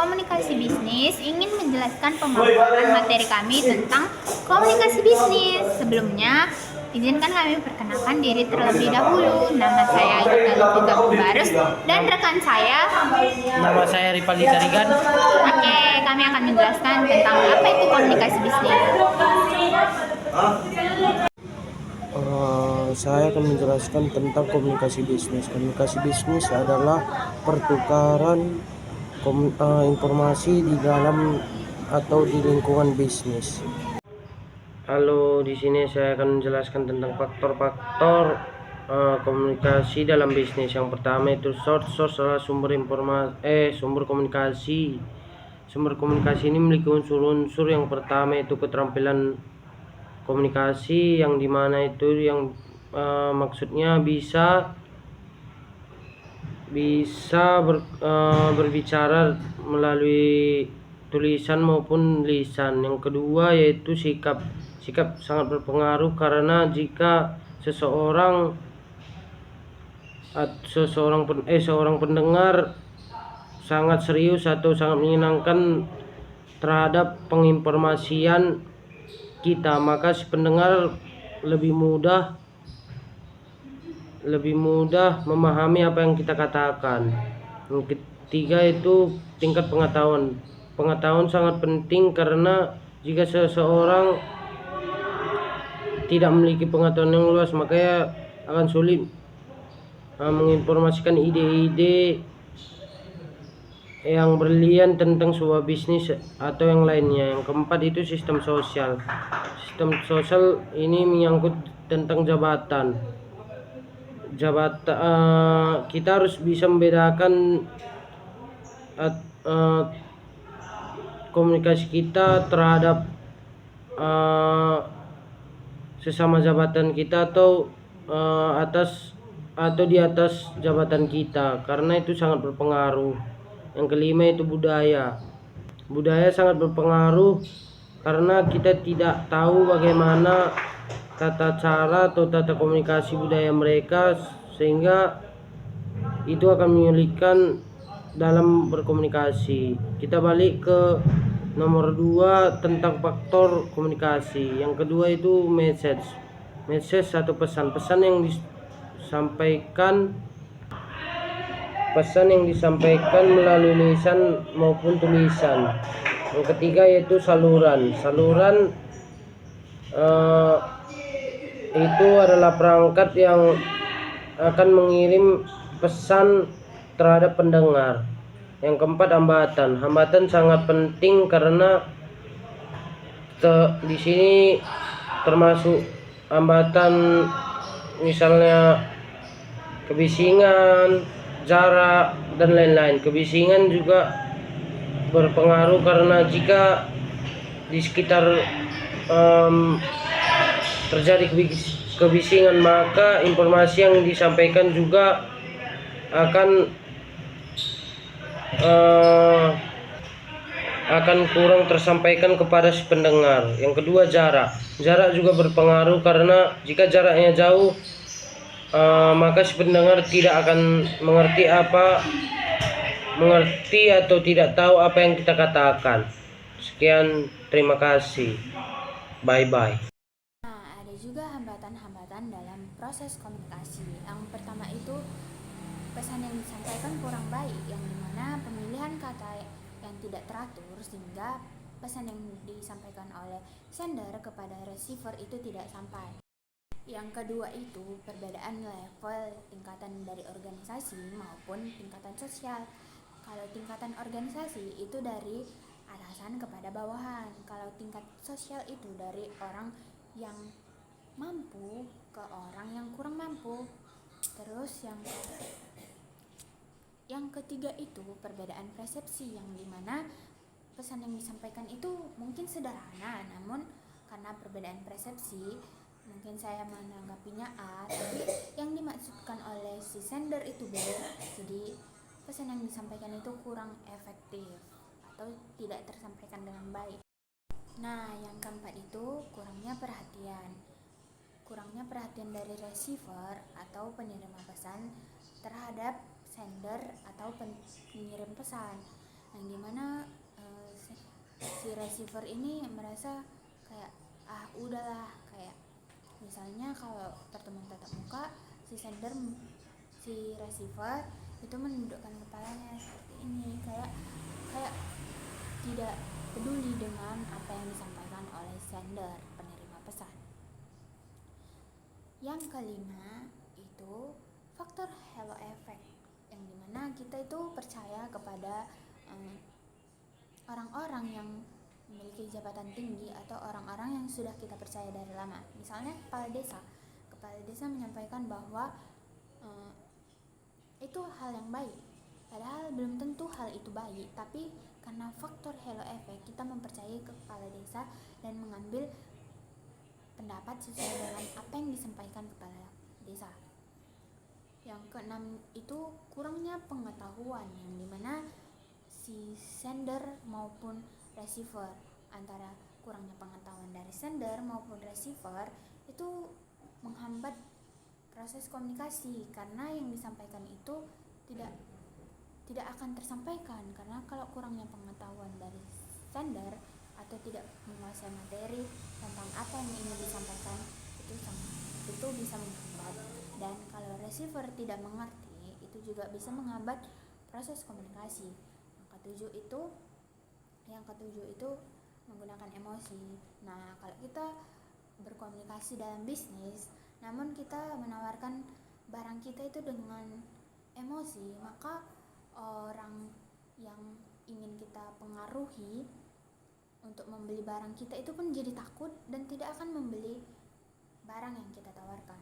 Komunikasi Bisnis ingin menjelaskan pemaparan materi kami tentang komunikasi bisnis. Sebelumnya, izinkan kami perkenalkan diri terlebih dahulu. Nama saya Gita Lutfi Barus dan rekan saya. Nama saya Ripaldi Tarigan. Oke, kami akan menjelaskan tentang apa itu komunikasi bisnis. Saya akan menjelaskan tentang komunikasi bisnis. Komunikasi bisnis adalah pertukaran informasi di dalam atau di lingkungan bisnis. Halo, di sini saya akan menjelaskan tentang faktor-faktor komunikasi dalam bisnis. Yang pertama itu source adalah sumber komunikasi. Sumber komunikasi ini memiliki unsur-unsur. Yang pertama itu keterampilan komunikasi, yang dimana itu yang maksudnya bisa berbicara melalui tulisan maupun lisan. Yang kedua yaitu sikap sangat berpengaruh, karena jika seorang pendengar sangat serius atau sangat menyenangkan terhadap penginformasian kita, maka si pendengar lebih mudah memahami apa yang kita katakan. Yang ketiga itu tingkat pengetahuan. Pengetahuan sangat penting, karena jika seseorang tidak memiliki pengetahuan yang luas, maka akan sulit menginformasikan ide-ide yang brilian tentang sebuah bisnis atau yang lainnya. Yang keempat itu sistem sosial. Sistem sosial ini menyangkut tentang jabatan. Kita harus bisa membedakan komunikasi kita terhadap sesama jabatan kita atau di atas jabatan kita, karena itu sangat berpengaruh. Yang kelima itu budaya. Budaya sangat berpengaruh, karena kita tidak tahu bagaimana tata cara atau tata komunikasi budaya mereka, sehingga itu akan menyulitkan dalam berkomunikasi. Kita balik ke nomor 2 tentang faktor komunikasi. Yang kedua itu message atau pesan yang disampaikan melalui lisan maupun tulisan. Yang ketiga yaitu saluran itu adalah perangkat yang akan mengirim pesan terhadap pendengar. Yang keempat hambatan sangat penting, karena di sini termasuk hambatan misalnya kebisingan, jarak, dan lain-lain. Kebisingan juga berpengaruh, karena jika di sekitar terjadi kebisingan, maka informasi yang disampaikan juga akan kurang tersampaikan kepada si pendengar. Yang kedua jarak juga berpengaruh, karena jika jaraknya jauh, maka si pendengar tidak akan mengerti atau tidak tahu apa yang kita katakan. Sekian, terima kasih, bye. Nah, ada juga hambatan-hambatan dalam proses komunikasi. Yang pertama itu pesan yang disampaikan kurang baik, yang dimana pemilihan kata yang tidak teratur, sehingga pesan yang disampaikan oleh sender kepada receiver itu tidak sampai. Yang kedua itu perbedaan level tingkatan dari organisasi maupun tingkatan sosial. Kalau tingkatan organisasi itu dari atasan kepada bawahan. Kalau tingkat sosial itu dari orang yang mampu ke orang yang kurang mampu. Terus yang ketiga itu perbedaan persepsi, yang dimana pesan yang disampaikan itu mungkin sederhana, namun karena perbedaan persepsi, mungkin saya menanggapinya A, tapi yang dimaksudkan oleh si sender itu B. Jadi pesan yang disampaikan itu kurang efektif atau tidak tersampaikan dengan baik. Nah, yang keempat itu kurangnya perhatian dari receiver atau penerima pesan terhadap sender atau pengirim pesan. yang dimana si receiver ini merasa kayak udahlah, kayak misalnya kalau pertemuan tatap muka, si receiver itu menundukkan kepalanya seperti ini, kayak tidak peduli dengan apa yang disampaikan oleh sender, penerima pesan. Yang kelima itu faktor halo effect, yang dimana kita itu percaya kepada orang-orang yang memiliki jabatan tinggi atau orang-orang yang sudah kita percaya dari lama. Misalnya kepala desa menyampaikan bahwa itu hal yang baik, padahal belum tentu hal itu baik, tapi karena faktor halo effect kita mempercayai ke kepala desa dan mengambil pendapat sesuai dengan apa yang disampaikan kepala desa. Yang keenam itu kurangnya pengetahuan, yang dimana si sender maupun receiver, antara kurangnya pengetahuan dari sender maupun receiver itu menghambat proses komunikasi, karena yang disampaikan itu tidak akan tersampaikan, karena kalau kurangnya pengetahuan dari sender atau tidak menguasai materi tentang apa yang ingin disampaikan itu bisa menghambat. Dan kalau receiver tidak mengerti, itu juga bisa menghambat proses komunikasi. Yang ketujuh itu menggunakan emosi. Nah, kalau kita berkomunikasi dalam bisnis namun kita menawarkan barang kita itu dengan emosi, maka orang yang ingin kita pengaruhi untuk membeli barang kita itu pun jadi takut dan tidak akan membeli barang yang kita tawarkan.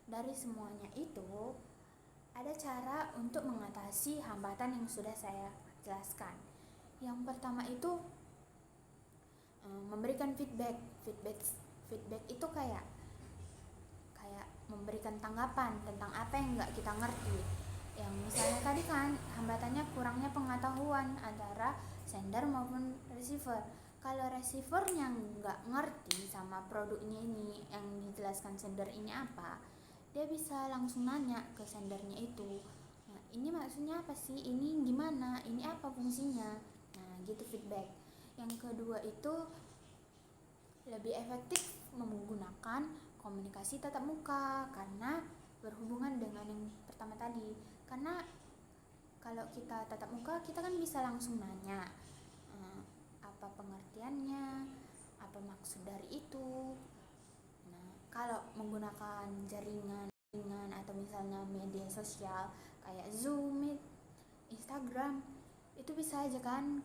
Dari semuanya itu ada cara untuk mengatasi hambatan yang sudah saya jelaskan. Yang pertama itu memberikan feedback itu kayak memberikan tanggapan tentang apa yang nggak kita ngerti. Yang misalnya tadi kan hambatannya kurangnya pengetahuan antara sender maupun receiver. Kalau receivernya nggak ngerti sama produknya ini yang dijelaskan sender ini apa, dia bisa langsung nanya ke sendernya itu, nah, ini maksudnya apa sih, ini gimana, ini apa fungsinya. Nah gitu feedback. Yang kedua itu lebih efektif menggunakan komunikasi tatap muka, karena berhubungan dengan yang pertama tadi. Karena kalau kita tatap muka, kita kan bisa langsung nanya apa pengertiannya, apa maksud dari itu. Nah, kalau menggunakan jaringan atau misalnya media sosial kayak Zoom, Instagram, itu bisa aja kan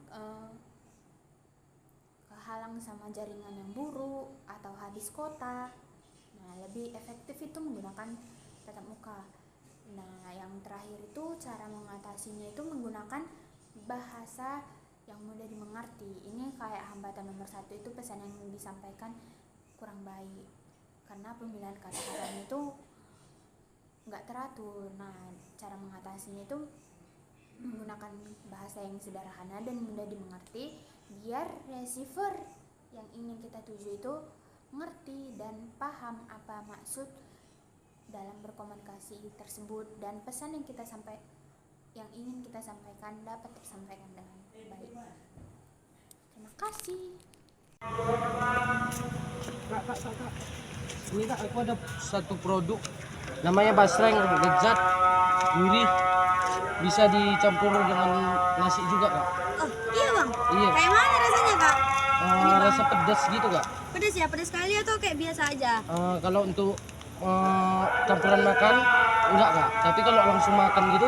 kehalang sama jaringan yang buruk atau habis kuota. Nah, lebih efektif itu menggunakan tatap muka. Nah, yang terakhir itu cara mengatasinya itu menggunakan bahasa yang mudah dimengerti. Ini kayak hambatan nomor 1 itu pesan yang disampaikan kurang baik, karena pemilihan kata-katanya itu nggak teratur. Nah, cara mengatasinya itu menggunakan bahasa yang sederhana dan mudah dimengerti, biar receiver yang ingin kita tuju itu ngerti dan paham apa maksud dalam berkomunikasi tersebut, dan pesan yang ingin kita sampaikan dapat tersampaikan dengan baik. Terima kasih. Kak. Ini Kak, aku ada satu produk namanya basreng, lezat, gurih, bisa dicampur dengan nasi juga Kak. Oh iya Bang? Iya. Kayak mana rasanya Kak? Rasa pedas gitu Kak. Pedas ya? Pedas sekali atau kayak biasa aja? Kalau untuk campuran makan enggak Kak, tapi kalau langsung makan gitu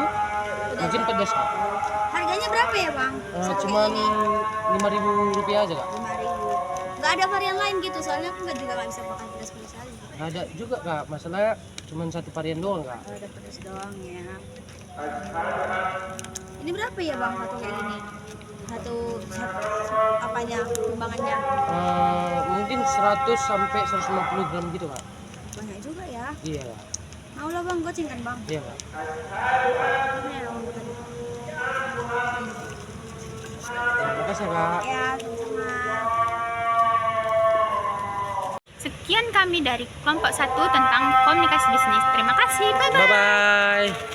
mungkin pedas Kak. Harganya berapa ya Bang? Cuman Rp5.000 aja Kak. 5.000. Gak ada varian lain gitu, soalnya aku juga gak bisa makan pedas-pedas kali. Nggak ada juga Kak, masalahnya cuman satu varian doang Kak. Oh, ada pedas doang ya. Ini berapa ya Bang satu kayak gini? Satu apanya, timbangannya? Mungkin 100 sampai 150 gram gitu Kak. Banyak juga ya. Iya. Mau lah Bang, goceng kan Bang? Iya Kak. Ini ya Bang. Terima kasih Kak. Ya, sama-sama. Sekian kami dari kelompok 1 tentang komunikasi bisnis. Terima kasih. Bye-bye. Bye bye.